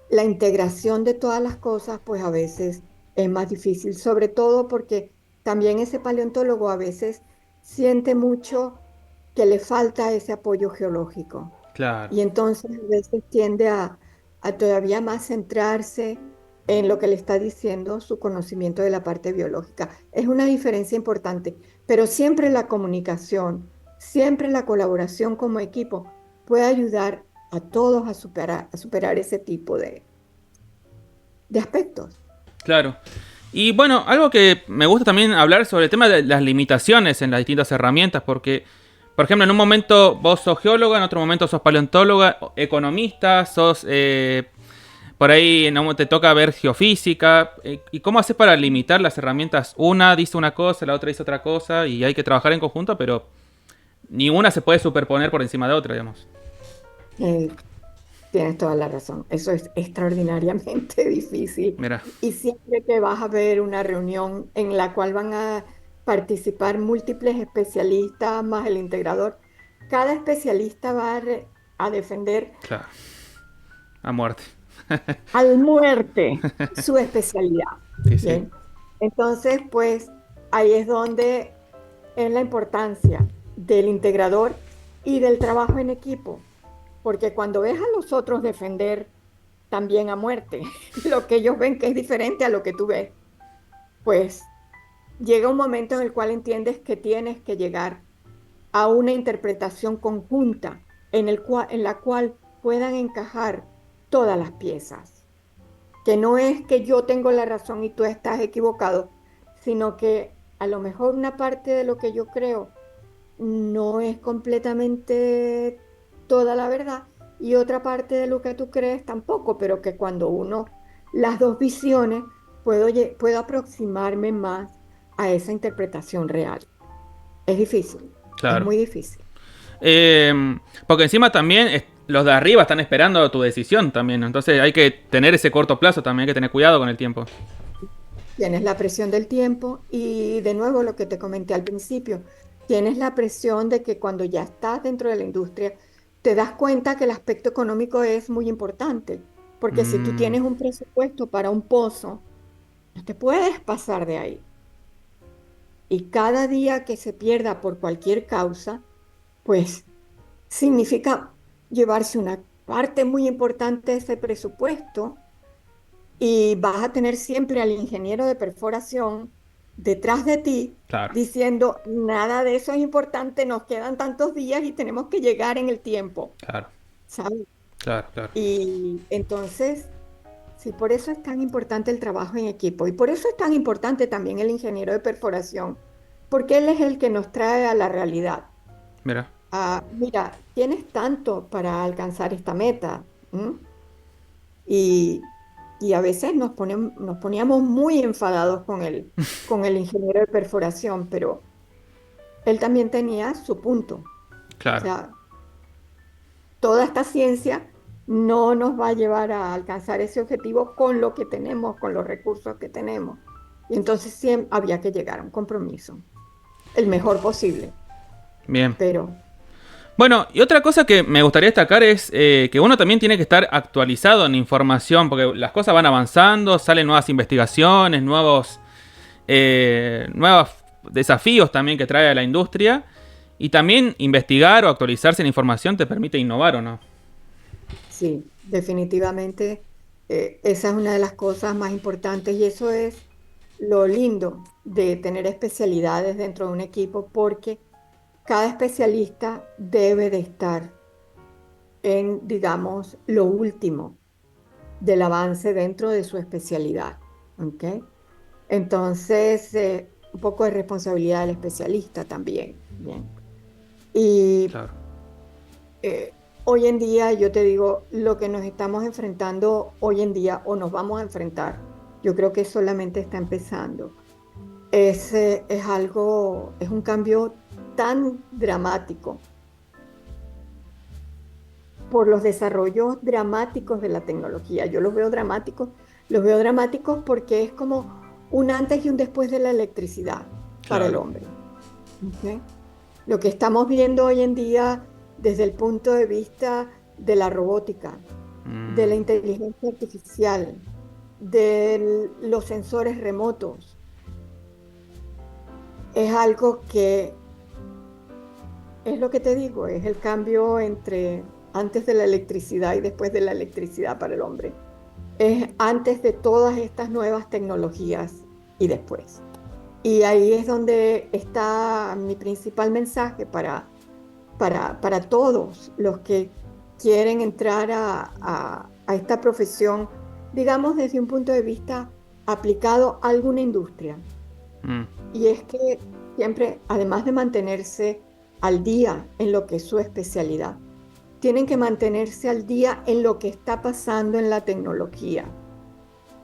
[SPEAKER 2] la integración de todas las cosas, pues a veces es más difícil, sobre todo porque también ese paleontólogo a veces siente mucho que le falta ese apoyo geológico.
[SPEAKER 1] Claro.
[SPEAKER 2] Y entonces a veces tiende a todavía más centrarse en lo que le está diciendo su conocimiento de la parte biológica. Es una diferencia importante, pero siempre la comunicación, siempre la colaboración como equipo puede ayudar a todos a superar ese tipo de aspectos.
[SPEAKER 1] Claro. Y bueno, algo que me gusta también hablar sobre el tema de las limitaciones en las distintas herramientas, porque, por ejemplo, en un momento vos sos geóloga, en otro momento sos paleontóloga, economista, sos por ahí no te toca ver geofísica. ¿Y cómo haces para limitar las herramientas? Una dice una cosa, la otra dice otra cosa, y hay que trabajar en conjunto, pero ninguna se puede superponer por encima de otra, digamos.
[SPEAKER 2] Eh, Tienes toda la razón. Eso es extraordinariamente difícil.
[SPEAKER 1] Mira,
[SPEAKER 2] Y siempre que vas a ver una reunión en la cual van a participar múltiples especialistas más el integrador, cada especialista va a defender
[SPEAKER 1] claro, a muerte.
[SPEAKER 2] al muerte su especialidad.
[SPEAKER 1] Sí, sí.
[SPEAKER 2] Bien. Entonces, pues ahí es donde es la importancia del integrador y del trabajo en equipo. Porque cuando ves a los otros defender también a muerte, lo que ellos ven que es diferente a lo que tú ves, pues llega un momento en el cual entiendes que tienes que llegar a una interpretación conjunta en la cual puedan encajar todas las piezas. Que no es que yo tengo la razón y tú estás equivocado, sino que a lo mejor una parte de lo que yo creo no es completamente toda la verdad y otra parte de lo que tú crees tampoco, pero que cuando uno las dos visiones puedo aproximarme más a esa interpretación real. Es difícil, es
[SPEAKER 1] Claro.
[SPEAKER 2] muy difícil.
[SPEAKER 1] Porque encima también los de arriba están esperando tu decisión también. Entonces hay que tener ese corto plazo también, hay que tener cuidado con el tiempo.
[SPEAKER 2] Tienes la presión del tiempo y de nuevo lo que te comenté al principio, tienes la presión de que cuando ya estás dentro de la industria, te das cuenta que el aspecto económico es muy importante, porque si tú
[SPEAKER 1] Mm,
[SPEAKER 2] tienes un presupuesto para un pozo, no te puedes pasar de ahí. Y cada día que se pierda por cualquier causa, pues significa llevarse una parte muy importante de ese presupuesto y vas a tener siempre al ingeniero de perforación detrás de ti
[SPEAKER 1] claro,
[SPEAKER 2] diciendo, nada de eso es importante, nos quedan tantos días y tenemos que llegar en el tiempo,
[SPEAKER 1] claro,
[SPEAKER 2] ¿sabes?
[SPEAKER 1] claro, claro.
[SPEAKER 2] Y entonces, sí, por eso es tan importante el trabajo en equipo y por eso es tan importante también el ingeniero de perforación, porque él es el que nos trae a la realidad.
[SPEAKER 1] Mira,
[SPEAKER 2] Mira, tienes tanto para alcanzar esta meta. ¿M? Y, y a veces nos poníamos muy enfadados con el ingeniero de perforación, pero él también tenía su punto. O
[SPEAKER 1] claro.
[SPEAKER 2] sea, toda esta ciencia no nos va a llevar a alcanzar ese objetivo con lo que tenemos, con los recursos que tenemos. Y entonces siempre había que llegar a un compromiso, el mejor posible.
[SPEAKER 1] Bien.
[SPEAKER 2] Pero
[SPEAKER 1] Bueno, y otra cosa que me gustaría destacar es que uno también tiene que estar actualizado en información, porque las cosas van avanzando, salen nuevas investigaciones, nuevos desafíos también que trae a la industria. Y también investigar o actualizarse en información te permite innovar o no.
[SPEAKER 2] sí, definitivamente esa es una de las cosas más importantes y eso es lo lindo de tener especialidades dentro de un equipo porque cada especialista debe de estar en, digamos, lo último del avance dentro de su especialidad. ¿Ok? Entonces, un poco de responsabilidad del especialista también. Bien. Y
[SPEAKER 1] Claro.
[SPEAKER 2] hoy en día, yo te digo, lo que nos estamos enfrentando hoy en día o nos vamos a enfrentar, yo creo que solamente está empezando. Es algo, es un cambio tan dramático por los desarrollos dramáticos de la tecnología. Yo los veo dramáticos porque es como un antes y un después de la electricidad para el
[SPEAKER 1] Claro.
[SPEAKER 2] hombre. ¿Ok? Lo que estamos viendo hoy en día desde el punto de vista de la robótica, de
[SPEAKER 1] Mm,
[SPEAKER 2] la inteligencia artificial, de los sensores remotos, es algo que es lo que te digo, es el cambio entre antes de la electricidad y después de la electricidad para el hombre. Es antes de todas estas nuevas tecnologías y después. Y ahí es donde está mi principal mensaje para todos los que quieren entrar a esta profesión, digamos desde un punto de vista aplicado a alguna industria.
[SPEAKER 1] mm,
[SPEAKER 2] Y es que siempre, además de mantenerse al día en lo que es su especialidad, tienen que mantenerse al día en lo que está pasando en la tecnología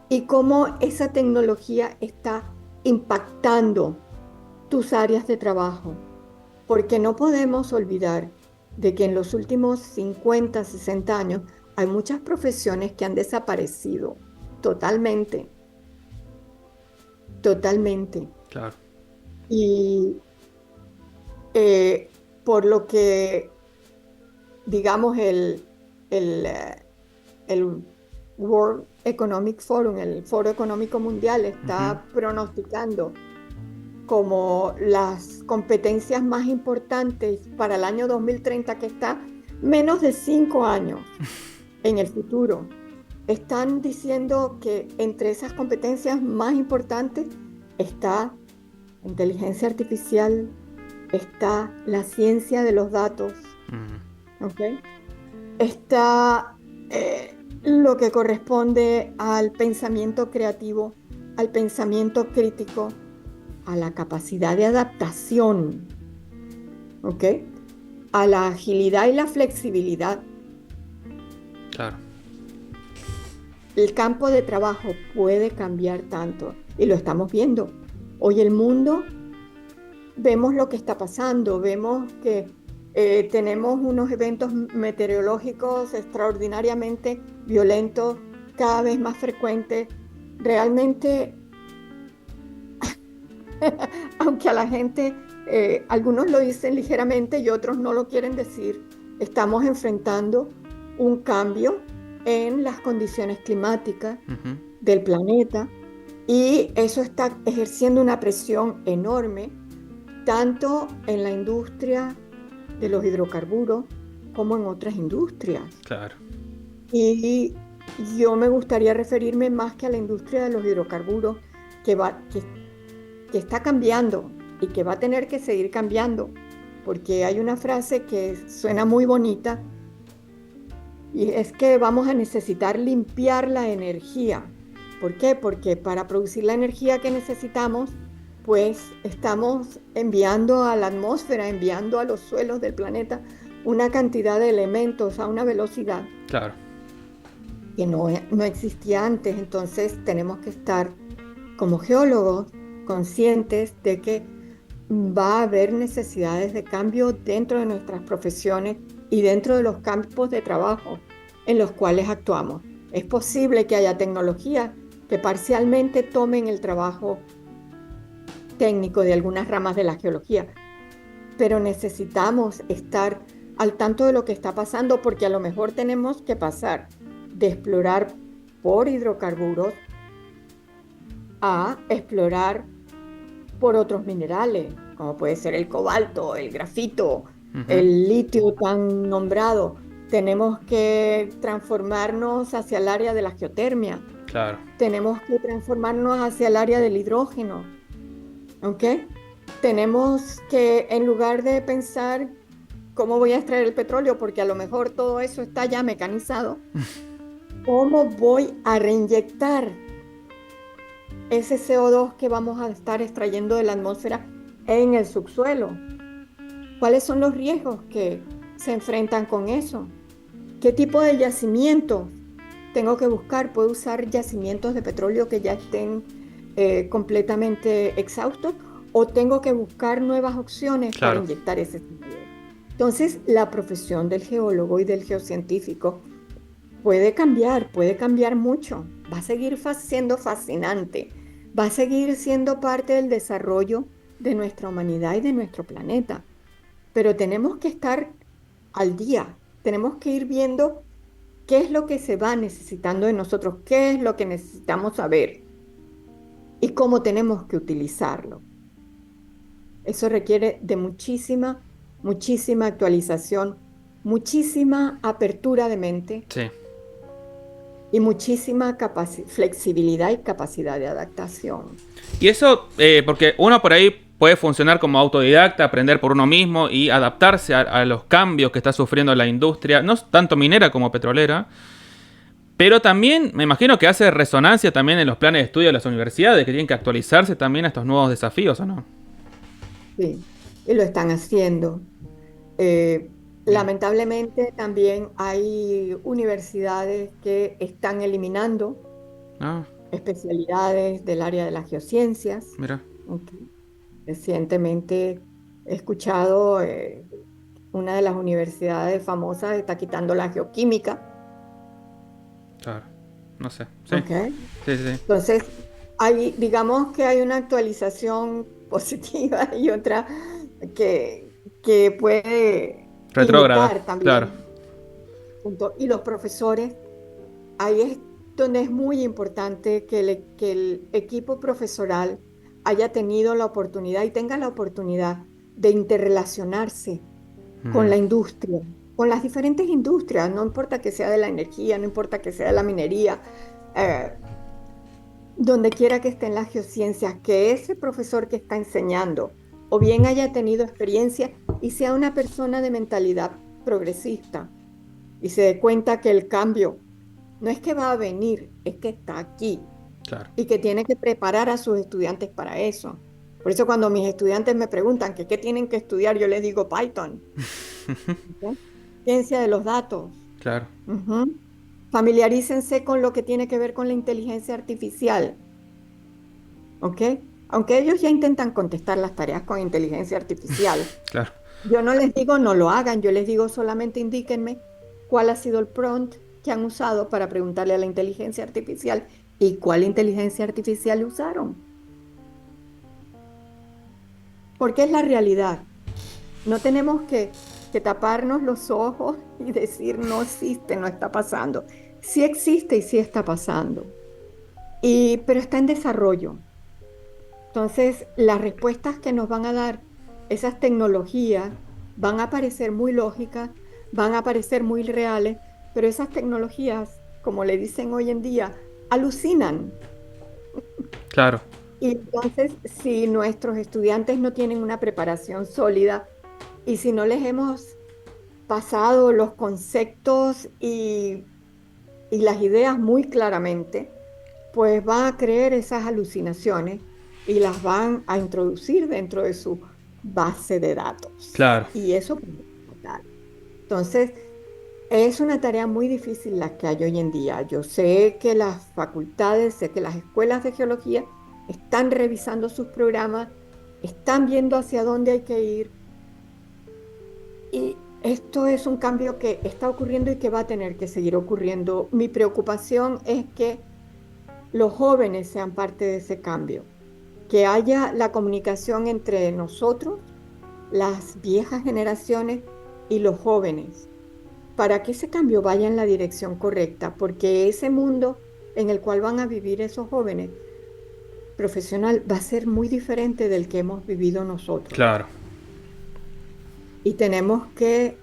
[SPEAKER 2] y cómo esa tecnología está impactando tus áreas de trabajo. Porque no podemos olvidar de que en los últimos 50, 60 años hay muchas profesiones que han desaparecido totalmente, totalmente.
[SPEAKER 1] claro.
[SPEAKER 2] Y por lo que, digamos, el World Economic Forum, el Foro Económico Mundial,
[SPEAKER 1] Ujú.
[SPEAKER 2] está pronosticando como las competencias más importantes para el año 2030, que está menos de 5 años en el futuro. Están diciendo que entre esas competencias más importantes está inteligencia artificial, está la ciencia de los datos,
[SPEAKER 1] Mm,
[SPEAKER 2] ¿ok? Está lo que corresponde al pensamiento creativo, al pensamiento crítico, a la capacidad de adaptación, ¿ok? A la agilidad y la flexibilidad.
[SPEAKER 1] claro.
[SPEAKER 2] El campo de trabajo puede cambiar tanto y lo estamos viendo. Hoy el mundo, vemos lo que está pasando, vemos que tenemos unos eventos meteorológicos extraordinariamente violentos, cada vez más frecuentes. Realmente, aunque a la gente, algunos lo dicen ligeramente y otros no lo quieren decir, estamos enfrentando un cambio en las condiciones climáticas
[SPEAKER 1] Ujú.
[SPEAKER 2] del planeta y eso está ejerciendo una presión enorme tanto en la industria de los hidrocarburos como en otras industrias.
[SPEAKER 1] Claro,
[SPEAKER 2] Y yo me gustaría referirme más que a la industria de los hidrocarburos que está cambiando y que va a tener que seguir cambiando, porque hay una frase que suena muy bonita y es que vamos a necesitar limpiar la energía. ¿Por qué? Porque para producir la energía que necesitamos, pues estamos enviando a la atmósfera, enviando a los suelos del planeta una cantidad de elementos a una velocidad
[SPEAKER 1] claro.
[SPEAKER 2] que no existía antes. Entonces tenemos que estar como geólogos conscientes de que va a haber necesidades de cambio dentro de nuestras profesiones y dentro de los campos de trabajo en los cuales actuamos. Es posible que haya tecnologías que parcialmente tomen el trabajo técnico de algunas ramas de la geología, pero necesitamos estar al tanto de lo que está pasando porque a lo mejor tenemos que pasar de explorar por hidrocarburos a explorar por otros minerales, como puede ser el cobalto, el grafito,
[SPEAKER 1] Ujú.
[SPEAKER 2] el litio tan nombrado. Tenemos que transformarnos hacia el área de la geotermia,
[SPEAKER 1] Claro,
[SPEAKER 2] tenemos que transformarnos hacia el área del hidrógeno, ¿ok? Tenemos que, en lugar de pensar cómo voy a extraer el petróleo, porque a lo mejor todo eso está ya mecanizado, ¿cómo voy a reinyectar ese CO2 que vamos a estar extrayendo de la atmósfera en el subsuelo? ¿Cuáles son los riesgos que se enfrentan con eso? ¿Qué tipo de yacimientos tengo que buscar? ¿Puedo usar yacimientos de petróleo que ya estén completamente exhaustos? ¿O tengo que buscar nuevas opciones para
[SPEAKER 1] claro.
[SPEAKER 2] inyectar ese CO2? Entonces, la profesión del geólogo y del geocientífico puede cambiar mucho. Va a seguir siendo fascinante. Va a seguir siendo parte del desarrollo de nuestra humanidad y de nuestro planeta. Pero tenemos que estar al día. Tenemos que ir viendo qué es lo que se va necesitando de nosotros, qué es lo que necesitamos saber y cómo tenemos que utilizarlo. Eso requiere de muchísima, muchísima actualización, muchísima apertura de mente
[SPEAKER 1] Sí.
[SPEAKER 2] y muchísima flexibilidad y capacidad de adaptación.
[SPEAKER 1] Y eso, porque uno por ahí puede funcionar como autodidacta, aprender por uno mismo y adaptarse a los cambios que está sufriendo la industria, no tanto minera como petrolera, pero también me imagino que hace resonancia también en los planes de estudio de las universidades, que tienen que actualizarse también a estos nuevos desafíos, ¿o no?
[SPEAKER 2] Sí, y lo están haciendo. Eh,
[SPEAKER 1] Bien.
[SPEAKER 2] Lamentablemente también hay universidades que están eliminando
[SPEAKER 1] Ah,
[SPEAKER 2] especialidades del área de las geociencias.
[SPEAKER 1] mira,
[SPEAKER 2] Ok. Recientemente he escuchado una de las universidades famosas está quitando la geoquímica.
[SPEAKER 1] claro. No sé. Sí,
[SPEAKER 2] ¿Ok?
[SPEAKER 1] sí, sí, sí.
[SPEAKER 2] Entonces, digamos que hay una actualización positiva y otra que puede
[SPEAKER 1] Retrógrada,
[SPEAKER 2] limitar
[SPEAKER 1] claro.
[SPEAKER 2] también. Punto. Y los profesores, ahí es donde es muy importante que el equipo profesoral haya tenido la oportunidad y tenga la oportunidad de interrelacionarse con
[SPEAKER 1] Mm,
[SPEAKER 2] la industria, con las diferentes industrias, no importa que sea de la energía, no importa que sea de la minería, eh, donde quiera que esté en las geociencias, que ese profesor que está enseñando o bien haya tenido experiencia y sea una persona de mentalidad progresista y se dé cuenta que el cambio no es que va a venir, es que está aquí
[SPEAKER 1] claro.
[SPEAKER 2] y que tiene que preparar a sus estudiantes para eso. Por eso cuando mis estudiantes me preguntan que qué tienen que estudiar, yo les digo Python, ¿ok? Ciencia de los datos.
[SPEAKER 1] Claro.
[SPEAKER 2] Ujú. Familiarícense con lo que tiene que ver con la inteligencia artificial, ¿ok? Aunque ellos ya intentan contestar las tareas con inteligencia artificial,
[SPEAKER 1] Claro.
[SPEAKER 2] yo no les digo no lo hagan, yo les digo solamente indíquenme cuál ha sido el prompt que han usado para preguntarle a la inteligencia artificial y cuál inteligencia artificial usaron, porque es la realidad. No tenemos que que taparnos los ojos y decir no existe, no está pasando. Sí existe y sí está pasando, pero está en desarrollo. Entonces, las respuestas que nos van a dar esas tecnologías van a parecer muy lógicas, van a parecer muy reales, pero esas tecnologías, como le dicen hoy en día, alucinan.
[SPEAKER 1] Claro,
[SPEAKER 2] Y entonces, si nuestros estudiantes no tienen una preparación sólida y si no les hemos pasado los conceptos y las ideas muy claramente, pues van a creer esas alucinaciones y las van a introducir dentro de su base de datos.
[SPEAKER 1] claro.
[SPEAKER 2] Y eso pues, es fatal. Entonces, es una tarea muy difícil la que hay hoy en día. Yo sé que las facultades, sé que las escuelas de geología están revisando sus programas, están viendo hacia dónde hay que ir y esto es un cambio que está ocurriendo y que va a tener que seguir ocurriendo. Mi preocupación es que los jóvenes sean parte de ese cambio, que haya la comunicación entre nosotros, las viejas generaciones y los jóvenes, para que ese cambio vaya en la dirección correcta, porque ese mundo en el cual van a vivir esos jóvenes profesional va a ser muy diferente del que hemos vivido nosotros.
[SPEAKER 1] Claro.
[SPEAKER 2] Y tenemos que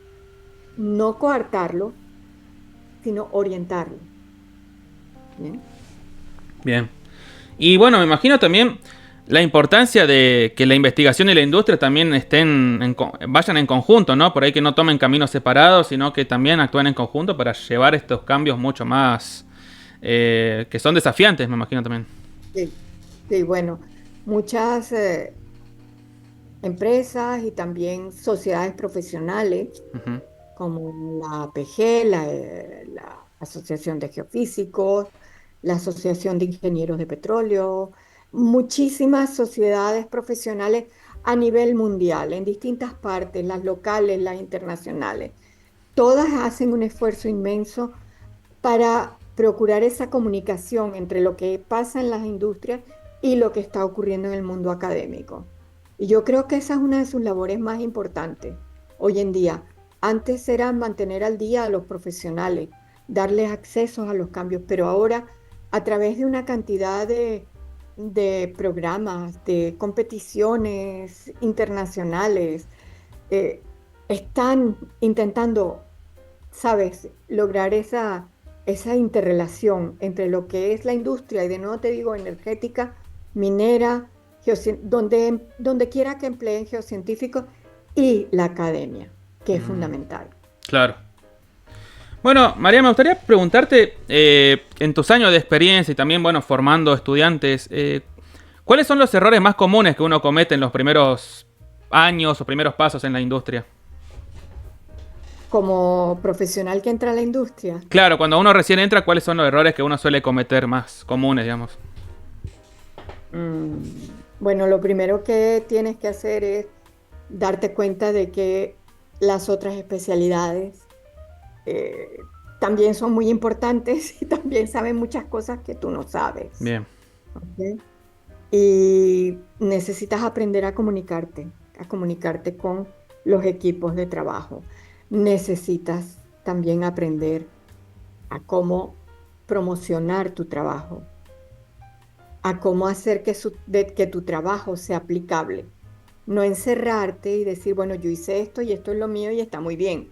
[SPEAKER 2] no coartarlo, sino orientarlo. ¿Bien?
[SPEAKER 1] Bien. Y bueno, me imagino también la importancia de que la investigación y la industria también vayan en conjunto, ¿no? Por ahí que no tomen caminos separados, sino que también actúen en conjunto para llevar estos cambios mucho más que son desafiantes, me imagino también.
[SPEAKER 2] Sí, sí, bueno, muchas empresas y también sociedades profesionales
[SPEAKER 1] Ujú.
[SPEAKER 2] como la APG, la Asociación de Geofísicos, la Asociación de Ingenieros de Petróleo, muchísimas sociedades profesionales a nivel mundial, en distintas partes, las locales, las internacionales. Todas hacen un esfuerzo inmenso para procurar esa comunicación entre lo que pasa en las industrias y lo que está ocurriendo en el mundo académico. Y yo creo que esa es una de sus labores más importantes hoy en día. Antes era mantener al día a los profesionales, darles acceso a los cambios, pero ahora a través de una cantidad de programas, de competiciones internacionales, eh, están intentando, ¿sabes?, lograr esa interrelación entre lo que es la industria, y de nuevo te digo, energética, minera, donde quiera que empleen geocientíficos, y la academia, que es
[SPEAKER 1] Mm,
[SPEAKER 2] fundamental.
[SPEAKER 1] claro. Bueno, María, me gustaría preguntarte, en tus años de experiencia y también, bueno, formando estudiantes, ¿cuáles son los errores más comunes que uno comete en los primeros años o primeros pasos en la industria?
[SPEAKER 2] Como profesional que entra a la industria,
[SPEAKER 1] Claro, cuando uno recién entra, ¿cuáles son los errores que uno suele cometer más comunes, digamos?
[SPEAKER 2] bueno, lo primero que tienes que hacer es darte cuenta de que las otras especialidades eh, también son muy importantes y también saben muchas cosas que tú no sabes.
[SPEAKER 1] Bien.
[SPEAKER 2] ¿Ok? Y necesitas aprender a comunicarte con los equipos de trabajo. Necesitas también aprender a cómo promocionar tu trabajo, a cómo hacer que tu trabajo sea aplicable. No encerrarte y decir, bueno, yo hice esto y esto es lo mío y está muy bien.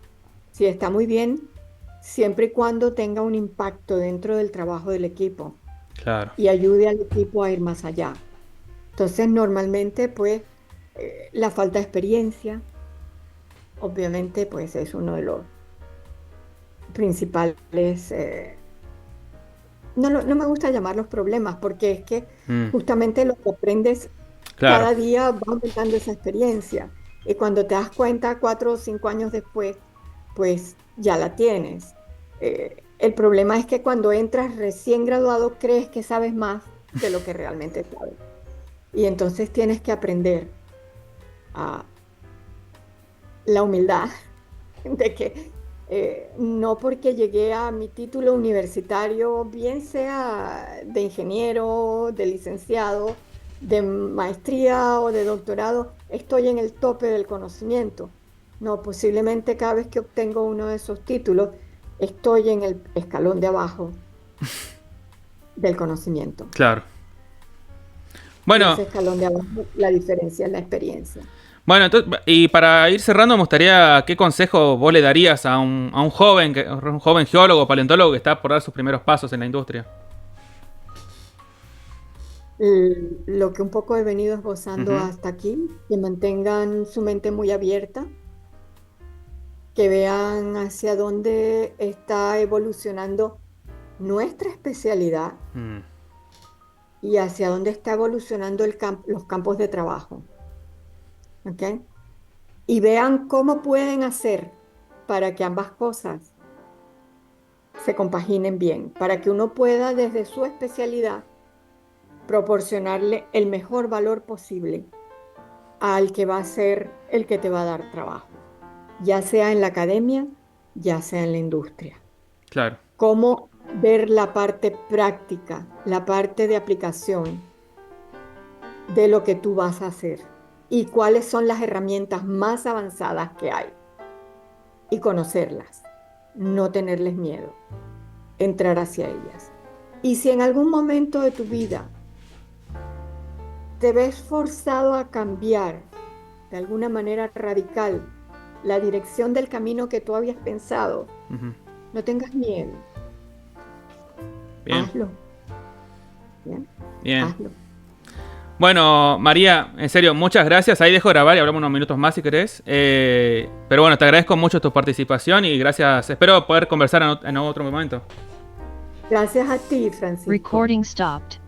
[SPEAKER 2] Sí, está muy bien, siempre y cuando tenga un impacto dentro del trabajo del equipo
[SPEAKER 1] Claro.
[SPEAKER 2] y ayude al equipo a ir más allá. Entonces, normalmente, pues, la falta de experiencia, obviamente, pues es uno de los principales, no me gusta llamarlos problemas, porque es que
[SPEAKER 1] Mm,
[SPEAKER 2] justamente lo que aprendes
[SPEAKER 1] claro.
[SPEAKER 2] cada día va aumentando esa experiencia. Y cuando te das cuenta, 4 o 5 años después, pues ya la tienes. El problema es que cuando entras recién graduado, crees que sabes más de lo que realmente sabes. Y entonces tienes que aprender a la humildad de que no porque llegué a mi título universitario, bien sea de ingeniero, de licenciado, de maestría o de doctorado, estoy en el tope del conocimiento. No, posiblemente cada vez que obtengo uno de esos títulos, estoy en el escalón de abajo del conocimiento.
[SPEAKER 1] Claro.
[SPEAKER 2] Y
[SPEAKER 1] Bueno,
[SPEAKER 2] ese escalón de abajo, la diferencia es la experiencia.
[SPEAKER 1] bueno, y para ir cerrando, me gustaría, ¿qué consejo vos le darías a un joven, un joven geólogo, paleontólogo que está por dar sus primeros pasos en la industria?
[SPEAKER 2] Lo que un poco he venido esbozando
[SPEAKER 1] Ujú.
[SPEAKER 2] hasta aquí, que mantengan su mente muy abierta, que vean hacia dónde está evolucionando nuestra especialidad
[SPEAKER 1] Mm,
[SPEAKER 2] y hacia dónde está evolucionando los campos de trabajo, ¿ok? Y vean cómo pueden hacer para que ambas cosas se compaginen bien, para que uno pueda desde su especialidad proporcionarle el mejor valor posible al que va a ser el que te va a dar trabajo, ya sea en la academia, ya sea en la industria.
[SPEAKER 1] claro,
[SPEAKER 2] Cómo ver la parte práctica, la parte de aplicación de lo que tú vas a hacer y cuáles son las herramientas más avanzadas que hay y conocerlas, no tenerles miedo, entrar hacia ellas. Y si en algún momento de tu vida te ves forzado a cambiar de alguna manera radical la dirección del camino que tú habías pensado,
[SPEAKER 1] ujú.
[SPEAKER 2] no tengas miedo,
[SPEAKER 1] Bien,
[SPEAKER 2] hazlo, ¿bien?
[SPEAKER 1] bien.
[SPEAKER 2] Hazlo.
[SPEAKER 1] Bueno, María, en serio, muchas gracias. Ahí dejo grabar y hablamos unos minutos más si querés. Pero bueno, te agradezco mucho tu participación y gracias. Espero poder conversar en otro momento.
[SPEAKER 2] Gracias a ti, Francisco.
[SPEAKER 3] Recording stopped.